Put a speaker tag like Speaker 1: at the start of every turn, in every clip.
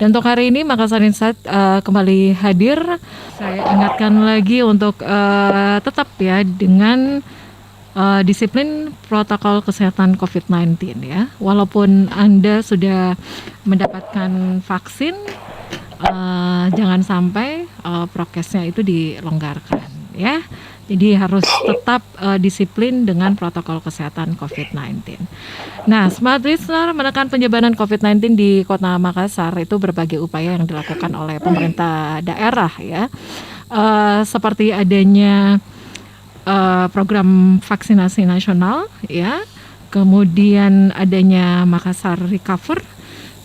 Speaker 1: Dan untuk hari ini Makassar Insight kembali hadir. Saya ingatkan lagi untuk tetap ya dengan disiplin protokol kesehatan COVID-19 ya. Walaupun Anda sudah mendapatkan vaksin, jangan sampai prokesnya itu dilonggarkan ya. Jadi harus tetap disiplin dengan protokol kesehatan COVID-19. Nah, Smart Listener, menekan penyebaran COVID-19 di Kota Makassar itu berbagai upaya yang dilakukan oleh pemerintah daerah ya. Seperti adanya program vaksinasi nasional ya. Kemudian adanya Makassar Recover.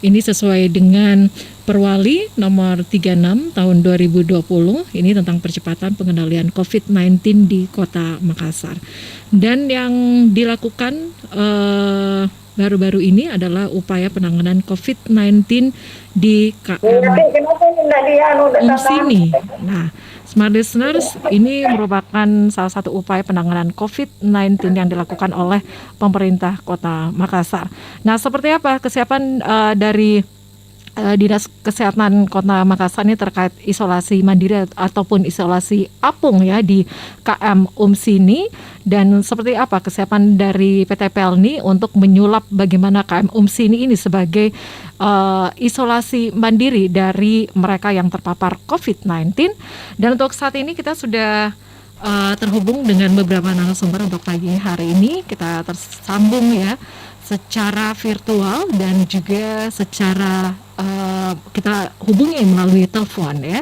Speaker 1: Ini sesuai dengan Perwali nomor 36 tahun 2020, ini tentang percepatan pengendalian COVID-19 di Kota Makassar. Dan yang dilakukan baru-baru ini adalah upaya penanganan COVID-19 di KM Umsini. Nah, Smart Listeners, ini merupakan salah satu upaya penanganan COVID-19 yang dilakukan oleh pemerintah Kota Makassar. Nah, seperti apa kesiapan dari Dinas Kesehatan Kota Makassar ini terkait isolasi mandiri ataupun isolasi apung ya di KM Umsini, dan seperti apa kesiapan dari PT Pelni untuk menyulap bagaimana KM Umsini ini sebagai isolasi mandiri dari mereka yang terpapar COVID-19. Dan untuk saat ini kita sudah terhubung dengan beberapa narasumber untuk pagi hari ini. Kita tersambung ya secara virtual dan juga secara kita hubungi melalui telepon ya.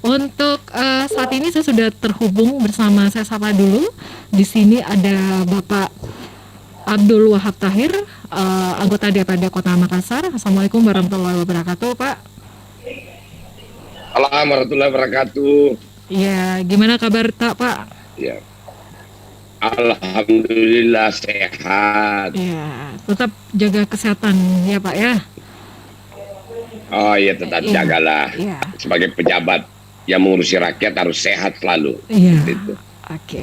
Speaker 1: Untuk saat ini saya sudah terhubung bersama, saya sapa dulu. Di sini ada Bapak Abdul Wahab Tahir, anggota DPRD Kota Makassar. Assalamualaikum warahmatullahi wabarakatuh, Pak.
Speaker 2: Assalamualaikum warahmatullahi wabarakatuh.
Speaker 1: Ya, gimana kabar Pak?
Speaker 2: Ya. Alhamdulillah sehat.
Speaker 1: Ya, tetap jaga kesehatan ya Pak ya.
Speaker 2: Oh iya, tetap jagalah.
Speaker 1: Ya.
Speaker 2: Sebagai pejabat yang mengurusi rakyat harus sehat selalu.
Speaker 1: Iya.
Speaker 2: Gitu.
Speaker 1: Oke.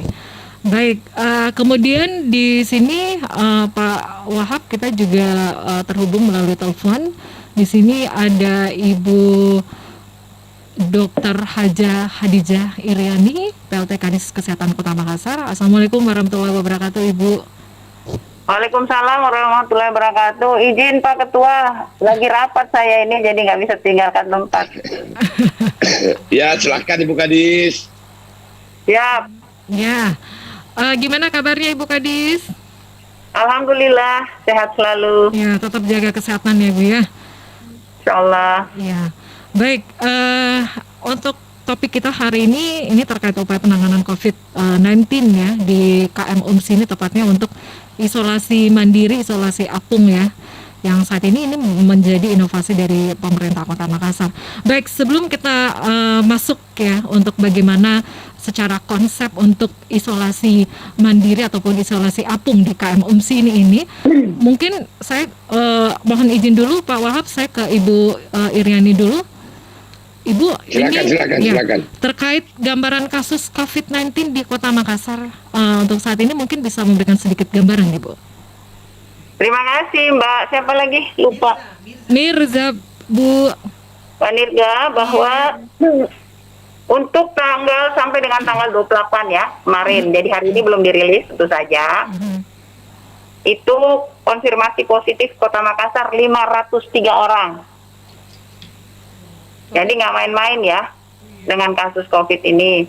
Speaker 1: Baik, kemudian di sini Pak Wahab kita juga terhubung melalui telepon. Di sini ada Ibu Dr. Haja Hadijah Iriani, PLT Kadis Kesehatan Kota Makassar. Assalamualaikum warahmatullahi wabarakatuh, Ibu.
Speaker 3: Waalaikumsalam warahmatullahi wabarakatuh. Izin Pak Ketua, lagi rapat saya ini jadi nggak bisa tinggalkan tempat.
Speaker 2: Ya, silakan Ibu Kadis.
Speaker 3: Siap.
Speaker 1: Ya, gimana kabarnya Ibu Kadis?
Speaker 3: Alhamdulillah sehat selalu.
Speaker 1: Ya, tetap jaga kesehatan ya Bu ya.
Speaker 3: Insyaallah.
Speaker 1: Ya, baik. Untuk topik kita hari ini terkait upaya penanganan COVID-19 ya di KM Umsini, tepatnya untuk isolasi mandiri, isolasi apung ya, yang saat ini menjadi inovasi dari pemerintah Kota Makassar. Baik, sebelum kita masuk ya untuk bagaimana secara konsep untuk isolasi mandiri ataupun isolasi apung di KM Umsini ini, mungkin saya mohon izin dulu Pak Wahab, saya ke Ibu Iriani dulu. Ibu,
Speaker 2: silakan.
Speaker 1: Terkait gambaran kasus COVID-19 di Kota Makassar untuk saat ini, mungkin bisa memberikan sedikit gambaran, Ibu.
Speaker 3: Terima kasih Mbak. Siapa lagi? Lupa.
Speaker 1: Mirza, Bu.
Speaker 3: Pak Nirga, bahwa untuk tanggal sampai dengan tanggal 28 ya kemarin, jadi hari ini belum dirilis tentu saja. Itu konfirmasi positif Kota Makassar 503 orang. Jadi nggak main-main ya dengan kasus COVID ini.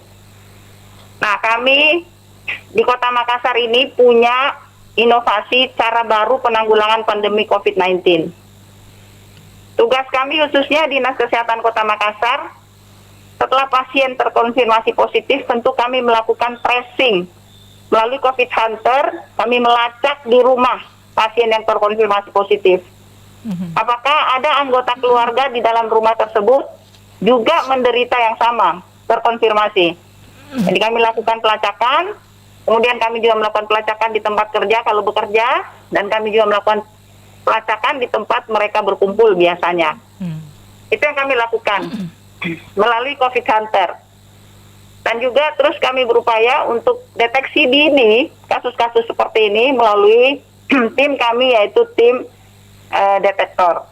Speaker 3: Nah, kami di Kota Makassar ini punya inovasi cara baru penanggulangan pandemi COVID-19. Tugas kami khususnya Dinas Kesehatan Kota Makassar, setelah pasien terkonfirmasi positif, tentu kami melakukan tracing. Melalui COVID Hunter, kami melacak di rumah pasien yang terkonfirmasi positif. Apakah ada anggota keluarga di dalam rumah tersebut juga menderita yang sama, terkonfirmasi. Jadi kami lakukan pelacakan, kemudian kami juga melakukan pelacakan di tempat kerja kalau bekerja, dan kami juga melakukan pelacakan di tempat mereka berkumpul biasanya. Itu yang kami lakukan melalui COVID Hunter. Dan juga terus kami berupaya untuk deteksi dini kasus-kasus seperti ini melalui tim kami, yaitu tim detektor.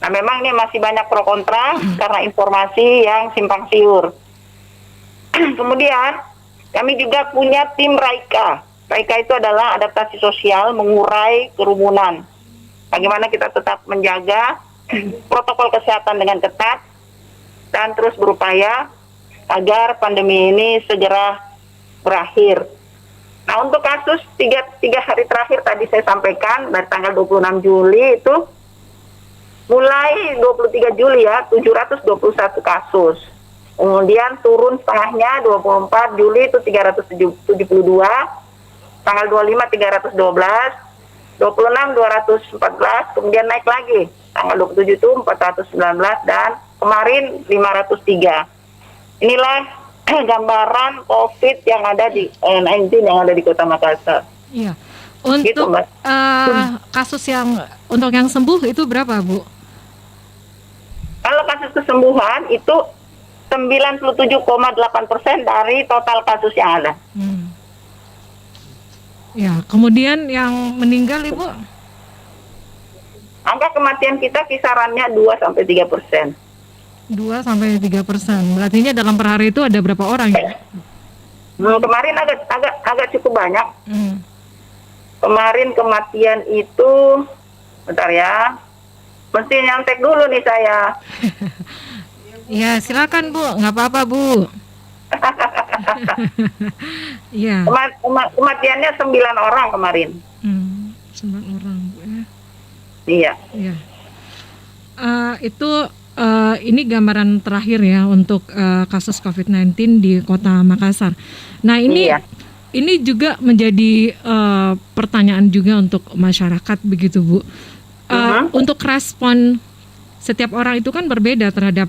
Speaker 3: Nah, memang ini masih banyak pro kontra karena informasi yang simpang siur. Kemudian kami juga punya tim Raika. Raika itu adalah adaptasi sosial mengurai kerumunan. Bagaimana kita tetap menjaga protokol kesehatan dengan ketat dan terus berupaya agar pandemi ini segera berakhir. Nah, untuk kasus tiga hari terakhir tadi saya sampaikan dari tanggal 26 Juli itu mulai 23 Juli ya 721 kasus. Kemudian turun setengahnya 24 Juli itu 372, tanggal 25 312, 26 214, kemudian naik lagi tanggal 27 itu 419 dan kemarin 503. Inilah gambaran COVID yang ada di 19 yang ada di Kota Makassar.
Speaker 1: Iya. Untuk
Speaker 3: Gitu, Mbak.
Speaker 1: kasus yang untuk yang sembuh itu berapa, Bu?
Speaker 3: Kalau kasus kesembuhan itu 97,8% dari total kasus yang ada.
Speaker 1: Ya, kemudian yang meninggal, Ibu?
Speaker 3: Angka kematian kita kisarannya 2-3%.
Speaker 1: 2-3%. Berarti dalam per hari itu ada berapa orang ya?
Speaker 3: Kemarin agak cukup banyak.
Speaker 1: Hmm.
Speaker 3: Kemarin kematian itu, bentar ya, mesti nyantek dulu nih saya.
Speaker 1: Ya, silakan Bu, nggak apa-apa Bu. Iya.
Speaker 3: Kematiannya 9 orang kemarin.
Speaker 1: 9 orang Bu ya.
Speaker 3: Iya.
Speaker 1: Iya. Ini gambaran terakhir ya untuk kasus COVID-19 di Kota Makassar. Nah ini
Speaker 3: Iya.
Speaker 1: ini juga menjadi pertanyaan juga untuk masyarakat begitu Bu. Untuk respon setiap orang itu kan berbeda terhadap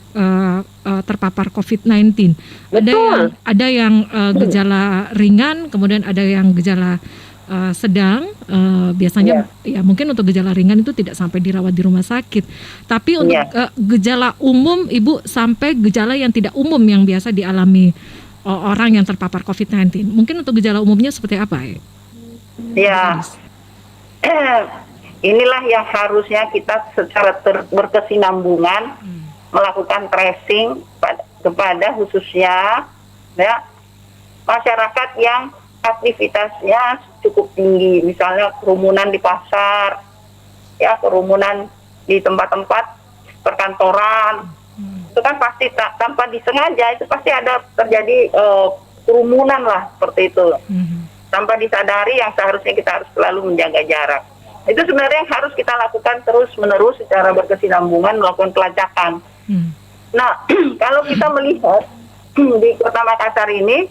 Speaker 1: terpapar COVID-19. Ada yang gejala ringan, kemudian ada yang gejala sedang. Biasanya ya mungkin untuk gejala ringan itu tidak sampai dirawat di rumah sakit. Tapi untuk gejala umum, Ibu, sampai gejala yang tidak umum yang biasa dialami orang yang terpapar COVID-19. Mungkin untuk gejala umumnya seperti apa ya?
Speaker 3: Ya. Inilah yang harusnya kita secara berkesinambungan melakukan tracing kepada khususnya ya masyarakat yang aktivitasnya cukup tinggi, misalnya kerumunan di pasar, ya kerumunan di tempat-tempat perkantoran, itu kan pasti tanpa disengaja itu pasti ada terjadi kerumunan lah seperti itu, tanpa disadari yang seharusnya kita harus selalu menjaga jarak. Itu sebenarnya yang harus kita lakukan terus-menerus secara berkesinambungan melakukan pelacakan. Nah, kalau kita melihat di Kota Makassar ini,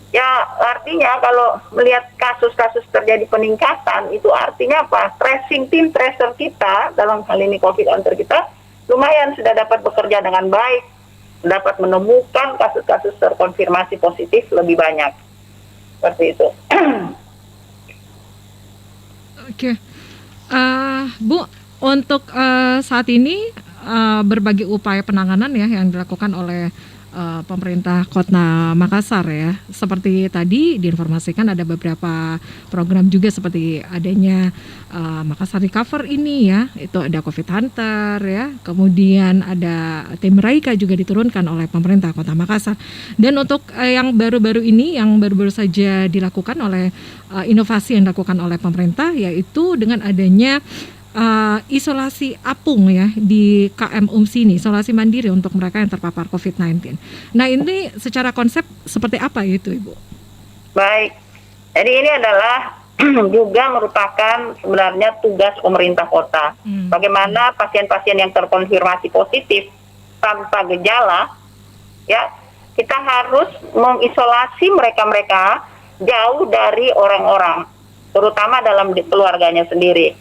Speaker 3: ya artinya kalau melihat kasus-kasus terjadi peningkatan, itu artinya apa? Tracing tim tracer kita, dalam hal ini COVID counter kita, lumayan sudah dapat bekerja dengan baik, dapat menemukan kasus-kasus terkonfirmasi positif lebih banyak. Seperti itu.
Speaker 1: Oke, Bu, untuk saat ini berbagai upaya penanganan ya yang dilakukan oleh pemerintah Kota Makassar ya. Seperti tadi diinformasikan ada beberapa program juga seperti adanya Makassar Recover ini ya. Itu ada COVID Hunter ya. Kemudian ada tim Raika juga diturunkan oleh pemerintah Kota Makassar. Dan untuk yang baru-baru ini yang baru-baru saja dilakukan oleh inovasi yang dilakukan oleh pemerintah yaitu dengan adanya isolasi apung ya di KM Umsini, isolasi mandiri untuk mereka yang terpapar COVID-19. Nah ini secara konsep seperti apa itu Ibu?
Speaker 3: Baik, jadi ini adalah juga merupakan sebenarnya tugas pemerintah kota. Bagaimana pasien-pasien yang terkonfirmasi positif tanpa gejala, ya kita harus mengisolasi mereka-mereka jauh dari orang-orang, terutama dalam keluarganya sendiri.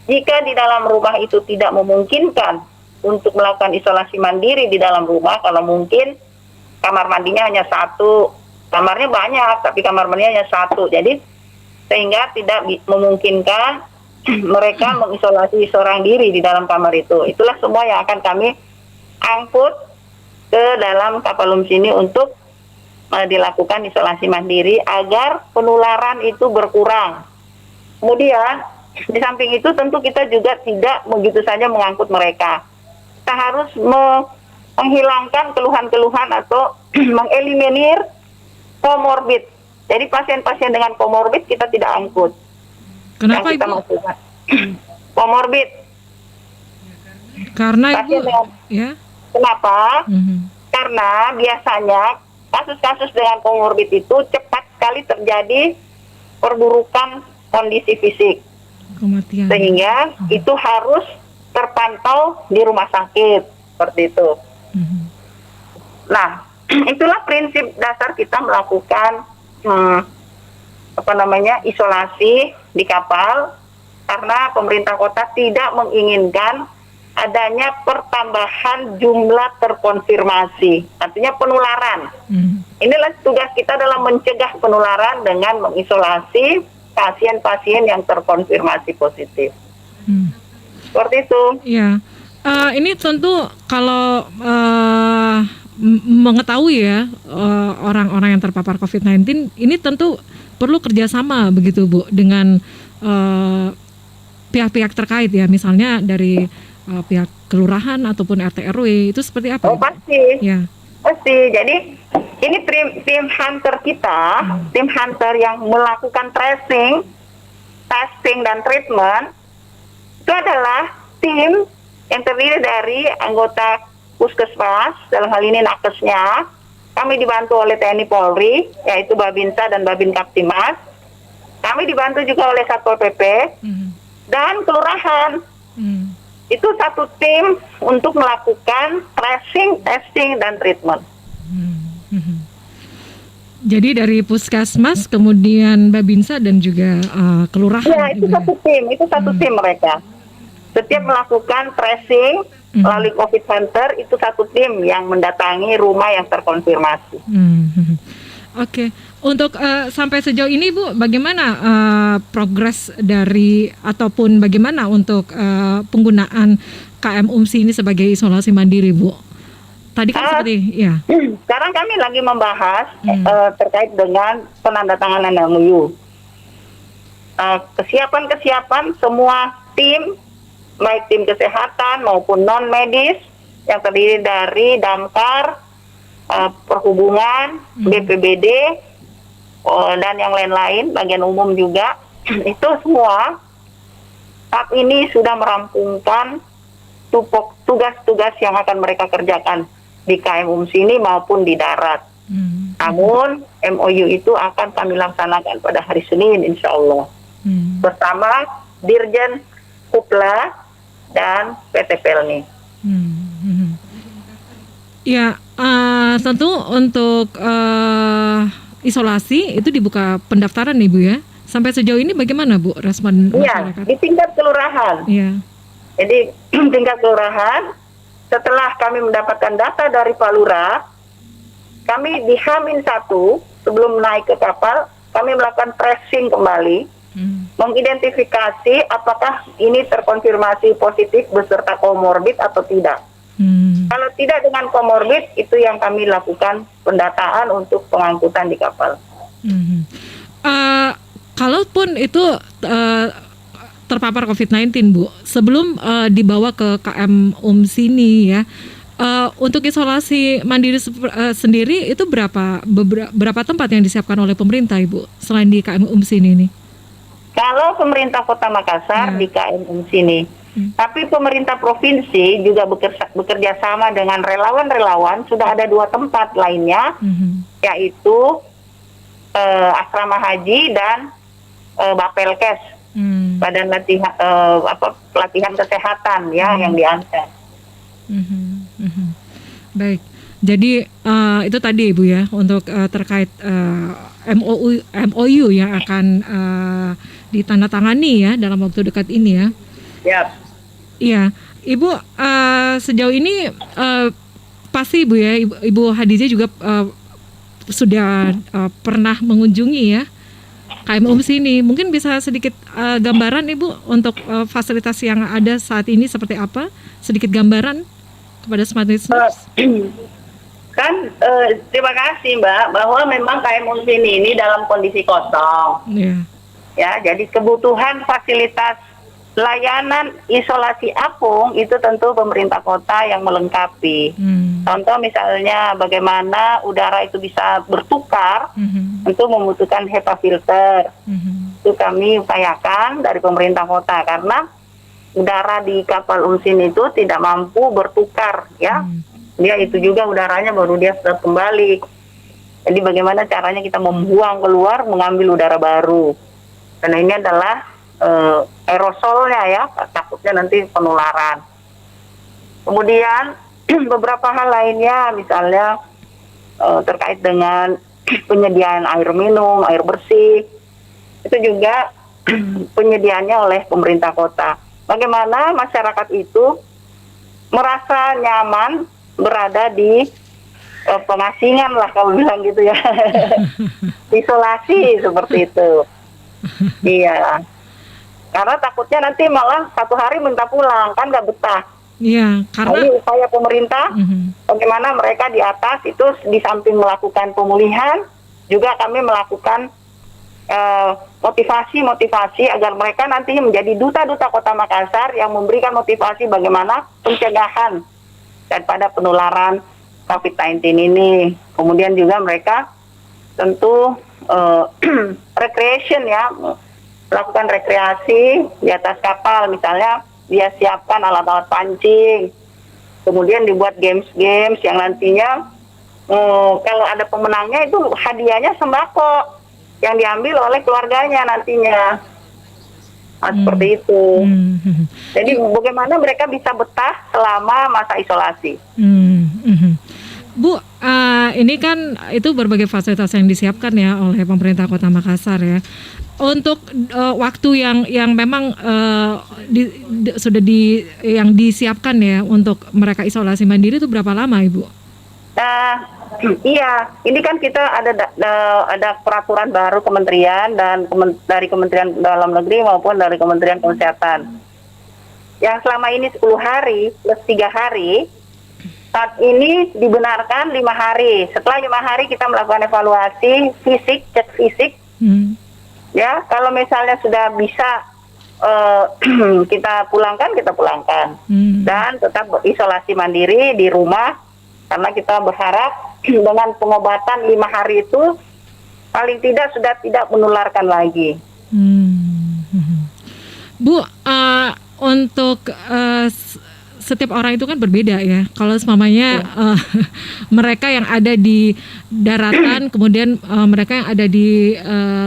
Speaker 3: Jika di dalam rumah itu tidak memungkinkan untuk melakukan isolasi mandiri di dalam rumah, kalau mungkin kamar mandinya hanya satu, kamarnya banyak tapi kamar mandinya hanya satu, jadi sehingga tidak memungkinkan mereka mengisolasi seorang diri di dalam kamar itu. Itulah semua yang akan kami angkut ke dalam kapal Umsini untuk dilakukan isolasi mandiri agar penularan itu berkurang. Kemudian di samping itu tentu kita juga tidak begitu saja mengangkut mereka. Kita harus menghilangkan keluhan-keluhan atau mengeliminir komorbid. Jadi pasien-pasien dengan komorbid kita tidak angkut.
Speaker 1: Kenapa
Speaker 3: Yang kita
Speaker 1: Ibu?
Speaker 3: maksudkan komorbid.
Speaker 1: Karena Ibu,
Speaker 3: Pasien dengan,
Speaker 1: ya.
Speaker 3: kenapa?
Speaker 1: Mhm.
Speaker 3: Karena biasanya kasus-kasus dengan komorbid itu cepat sekali terjadi perburukan kondisi fisik.
Speaker 1: Kematian.
Speaker 3: Sehingga itu harus terpantau di rumah sakit. Seperti itu.
Speaker 1: Mhm.
Speaker 3: Nah, itulah prinsip dasar kita melakukan isolasi di kapal, karena pemerintah kota tidak menginginkan adanya pertambahan jumlah terkonfirmasi, artinya penularan. Inilah tugas kita dalam mencegah penularan dengan mengisolasi pasien-pasien yang terkonfirmasi positif. Seperti itu.
Speaker 1: Ya, ini tentu kalau mengetahui ya orang-orang yang terpapar COVID-19, ini tentu perlu kerjasama begitu Bu dengan pihak-pihak terkait ya, misalnya dari pihak kelurahan ataupun RT RW, itu seperti apa?
Speaker 3: Oh, pasti.
Speaker 1: Ya.
Speaker 3: Pasti. Jadi ini tim hunter kita, tim hunter yang melakukan tracing, testing dan treatment, itu adalah tim yang terdiri dari anggota Puskesmas, dalam hal ini nakesnya. Kami dibantu oleh TNI Polri, yaitu Babinsa dan Babin Kaptimas. Kami dibantu juga oleh Satpol PP dan kelurahan. Itu satu tim untuk melakukan tracing, testing, dan treatment.
Speaker 1: Jadi dari Puskesmas, kemudian Babinsa dan juga kelurahan.
Speaker 3: Ya, itu satu tim, mereka. Setiap melakukan tracing melalui COVID Center, itu satu tim yang mendatangi rumah yang terkonfirmasi.
Speaker 1: Oke. Untuk sampai sejauh ini Bu, bagaimana progres dari ataupun bagaimana untuk penggunaan KM UMSI ini sebagai isolasi mandiri Bu? Tadi kan seperti ya.
Speaker 3: Sekarang kami lagi membahas terkait dengan penandatanganan MOU. Kesiapan semua tim, baik tim kesehatan maupun non medis yang terdiri dari Damkar, Perhubungan, BPBD, dan yang lain-lain, bagian umum juga, itu semua saat ini sudah merampungkan tugas-tugas yang akan mereka kerjakan di KM UMSI ini maupun di darat. Namun MOU itu akan kami laksanakan pada hari Senin insya Allah bersama Dirjen Kupla dan PT Pelni.
Speaker 1: Ya, tentu untuk isolasi itu dibuka pendaftaran nih Bu ya. Sampai sejauh ini bagaimana Bu respon masyarakat?
Speaker 3: Iya, di tingkat kelurahan.
Speaker 1: Iya.
Speaker 3: Jadi tingkat kelurahan, setelah kami mendapatkan data dari Pak Lurah, kami di H-1 sebelum naik ke kapal, kami melakukan tracing kembali, mengidentifikasi apakah ini terkonfirmasi positif beserta komorbid atau tidak. Kalau tidak dengan komorbid, itu yang kami lakukan pendataan untuk pengangkutan di kapal.
Speaker 1: Kalaupun itu terpapar COVID-19 Bu, sebelum dibawa ke KM UMSI ini ya, untuk isolasi mandiri sendiri itu berapa tempat yang disiapkan oleh pemerintah Ibu selain di KM UMSI ini?
Speaker 3: Kalau pemerintah Kota Makassar di KM UMSI ini, tapi pemerintah provinsi juga bekerja sama dengan relawan-relawan, sudah ada 2 tempat lainnya, yaitu Asrama Haji dan Bapelkes, Badan pelatihan kesehatan ya yang diangkat.
Speaker 1: Baik, jadi itu tadi Ibu ya untuk terkait MOU yang akan ditandatangani ya dalam waktu dekat ini ya.
Speaker 3: Yap.
Speaker 1: Iya, Ibu sejauh ini pasti Ibu ya, Ibu Hadijah juga sudah pernah mengunjungi ya KM UMSI ini. Mungkin bisa sedikit gambaran Ibu untuk fasilitas yang ada saat ini seperti apa? Sedikit gambaran kepada smart listeners.
Speaker 3: Terima kasih Mbak, bahwa memang KM UMSI ini dalam kondisi kosong.
Speaker 1: Yeah.
Speaker 3: Ya, jadi kebutuhan fasilitas layanan isolasi apung itu tentu pemerintah kota yang melengkapi. Contoh misalnya bagaimana udara itu bisa bertukar, tentu membutuhkan HEPA filter. Itu kami upayakan dari pemerintah kota karena udara di kapal Unsin itu tidak mampu bertukar, ya. Dia itu juga udaranya baru dia sedot kembali. Jadi bagaimana caranya kita membuang keluar, mengambil udara baru. Karena ini adalah aerosolnya, ya, takutnya nanti penularan. Kemudian beberapa hal lainnya, misalnya terkait dengan penyediaan air minum, air bersih, itu juga penyediaannya oleh pemerintah kota. Bagaimana masyarakat itu merasa nyaman berada di pengasingan lah kalau bilang gitu ya, isolasi seperti itu. Iya, karena takutnya nanti malah satu hari minta pulang, kan nggak betah.
Speaker 1: Iya, karena
Speaker 3: ini upaya pemerintah, bagaimana mereka di atas itu di samping melakukan pemulihan, juga kami melakukan motivasi agar mereka nanti menjadi duta-duta Kota Makassar yang memberikan motivasi bagaimana pencegahan daripada penularan COVID-19 ini. Kemudian juga mereka tentu recreation, ya, melakukan rekreasi di atas kapal, misalnya dia siapkan alat-alat pancing, kemudian dibuat games-games yang nantinya kalau ada pemenangnya itu hadiahnya sembako yang diambil oleh keluarganya nantinya. Seperti itu. Jadi bagaimana mereka bisa betah selama masa isolasi.
Speaker 1: Bu, ini kan itu berbagai fasilitas yang disiapkan ya oleh pemerintah Kota Makassar, ya. Untuk waktu yang memang yang disiapkan ya untuk mereka isolasi mandiri itu berapa lama, Ibu?
Speaker 3: Iya, ini kan kita ada peraturan baru kementerian dan dari Kementerian Dalam Negeri maupun dari Kementerian Kesehatan. Yang selama ini 10 hari plus 3 hari, saat ini dibenarkan 5 hari. Setelah 5 hari kita melakukan evaluasi fisik, cek fisik. Ya, kalau misalnya sudah bisa kita pulangkan, dan tetap isolasi mandiri di rumah, karena kita berharap dengan pengobatan 5 hari itu paling tidak sudah tidak menularkan lagi.
Speaker 1: Bu, untuk setiap orang itu kan berbeda ya. Kalau semuanya mereka yang ada di daratan, kemudian mereka yang ada di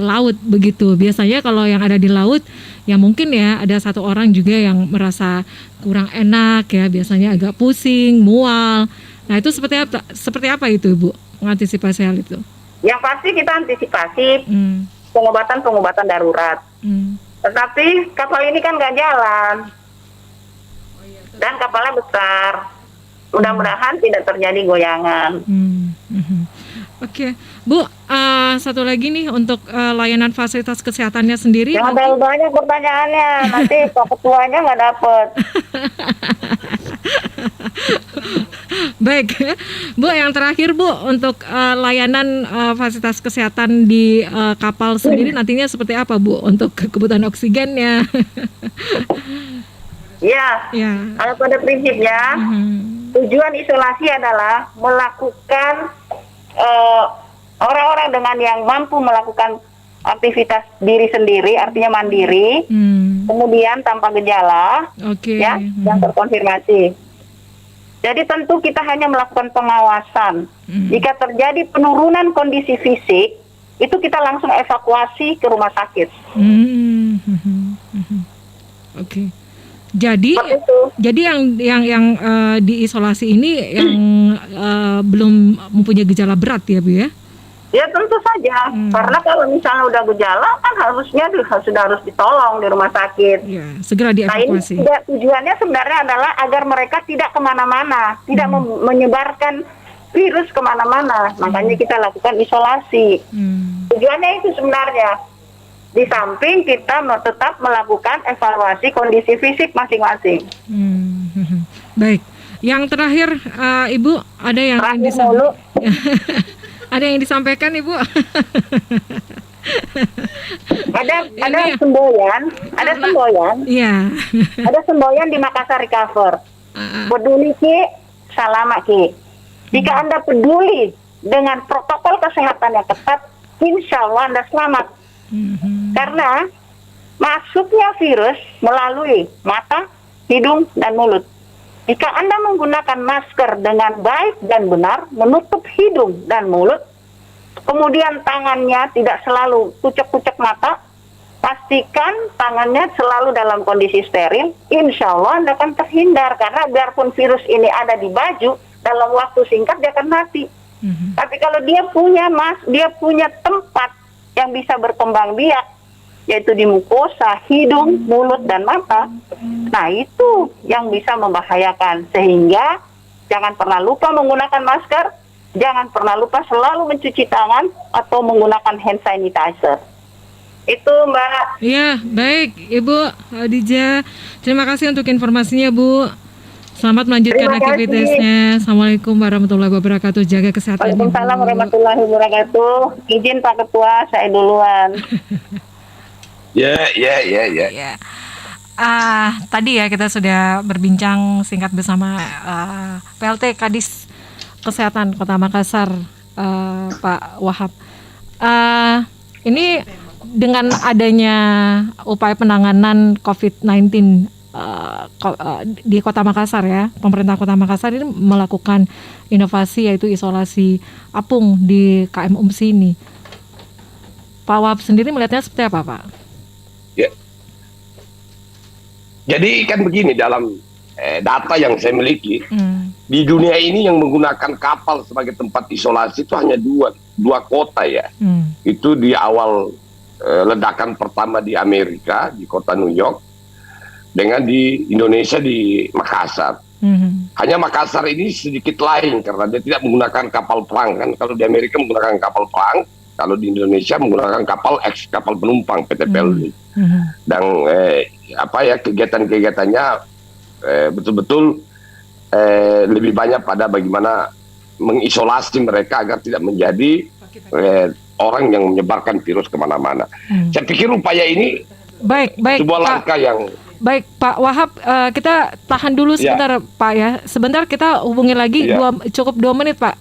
Speaker 1: laut begitu. Biasanya kalau yang ada di laut, ya mungkin ya ada satu orang juga yang merasa kurang enak ya, biasanya agak pusing, mual. Nah itu seperti apa itu, Bu, mengantisipasi hal itu?
Speaker 3: Yang pasti kita antisipasi pengobatan darurat. Tetapi kapal ini kan nggak jalan. Dan kapalnya besar. Mudah-mudahan tidak terjadi goyangan.
Speaker 1: Oke. Bu, satu lagi nih untuk layanan fasilitas kesehatannya sendiri.
Speaker 3: Jangan terlalu banyak pertanyaannya, nanti Pak Ketuanya nggak dapet.
Speaker 1: Baik, Bu, yang terakhir, Bu, untuk layanan fasilitas kesehatan di kapal sendiri nantinya seperti apa, Bu, untuk kebutuhan oksigennya?
Speaker 3: Ya, kalau pada prinsipnya tujuan isolasi adalah melakukan orang-orang dengan yang mampu melakukan aktivitas diri sendiri, artinya mandiri, kemudian tanpa gejala, ya, yang terkonfirmasi. Jadi tentu kita hanya melakukan pengawasan. Jika terjadi penurunan kondisi fisik, itu kita langsung evakuasi ke rumah sakit.
Speaker 1: Oke. Jadi yang diisolasi ini yang belum mempunyai gejala berat ya, Bu, ya?
Speaker 3: Ya tentu saja, karena kalau misalnya udah gejala kan harusnya sudah harus ditolong di rumah sakit.
Speaker 1: Ya, segera dievakuasi.
Speaker 3: Nah ini tujuannya sebenarnya adalah agar mereka tidak kemana-mana, tidak menyebarkan virus kemana-mana. Makanya kita lakukan isolasi. Tujuannya itu sebenarnya. Di samping kita tetap melakukan evaluasi kondisi fisik masing-masing.
Speaker 1: Baik, yang terakhir Ibu ada yang disampaikan? Ada yang disampaikan, Ibu?
Speaker 3: Ada
Speaker 1: Ini-
Speaker 3: semboyan, ada
Speaker 1: Karena-
Speaker 3: semboyan,
Speaker 1: Iya.
Speaker 3: ada semboyan di Makassar Recover.
Speaker 1: Ah,
Speaker 3: Peduli Ki, salamat Ki. Jika Anda peduli dengan protokol kesehatan yang ketat, insya Allah Anda selamat.
Speaker 1: mhm.
Speaker 3: Karena masuknya virus melalui mata, hidung, dan mulut. Jika Anda menggunakan masker dengan baik dan benar, menutup hidung dan mulut, kemudian tangannya tidak selalu kucek-kucek mata, pastikan tangannya selalu dalam kondisi steril, insya Allah Anda akan terhindar. Karena biarpun virus ini ada di baju, dalam waktu singkat dia akan mati.
Speaker 1: Mhm.
Speaker 3: Tapi kalau dia punya tempat yang bisa berkembang biak, yaitu di mukosa, hidung, mulut, dan mata, nah itu yang bisa membahayakan. Sehingga jangan pernah lupa menggunakan masker, jangan pernah lupa selalu mencuci tangan atau menggunakan hand sanitizer. Itu Mbak.
Speaker 1: Iya, baik Ibu Khadijah. Terima kasih untuk informasinya, Bu. Selamat melanjutkan
Speaker 3: Terima kasih.
Speaker 1: aktivitasnya. Assalamualaikum warahmatullahi wabarakatuh. Jaga kesehatan Ibu.
Speaker 3: Waalaikumsalam warahmatullahi wabarakatuh. Izin Pak Ketua, saya duluan.
Speaker 2: Ya.
Speaker 1: Ya. Tadi ya kita sudah berbincang singkat bersama PLT Kadis Kesehatan Kota Makassar, Pak Wahab. Ini dengan adanya upaya penanganan COVID-19 di Kota Makassar ya, pemerintah Kota Makassar ini melakukan inovasi yaitu isolasi apung di KM UMSI ini. Pak Wahab sendiri melihatnya seperti apa, Pak?
Speaker 2: Ya. Jadi kan begini, dalam data yang saya miliki, di dunia ini yang menggunakan kapal sebagai tempat isolasi itu hanya dua kota ya. Itu di awal ledakan pertama di Amerika, di kota New York, dengan di Indonesia di Makassar. Hanya Makassar ini sedikit lain karena dia tidak menggunakan kapal perang kan. Kalau di Amerika menggunakan kapal perang, kalau di Indonesia menggunakan kapal penumpang PT PLD. Dan kegiatan-kegiatannya betul-betul lebih banyak pada bagaimana mengisolasi mereka agar tidak menjadi orang yang menyebarkan virus kemana-mana. Saya pikir upaya ini
Speaker 1: Baik,
Speaker 2: sebuah
Speaker 1: Pak.
Speaker 2: langkah yang
Speaker 1: Baik, Pak Wahab, kita tahan dulu sebentar, Pak ya. Sebentar kita hubungi lagi,
Speaker 2: Ya.
Speaker 1: cukup 2 menit, Pak.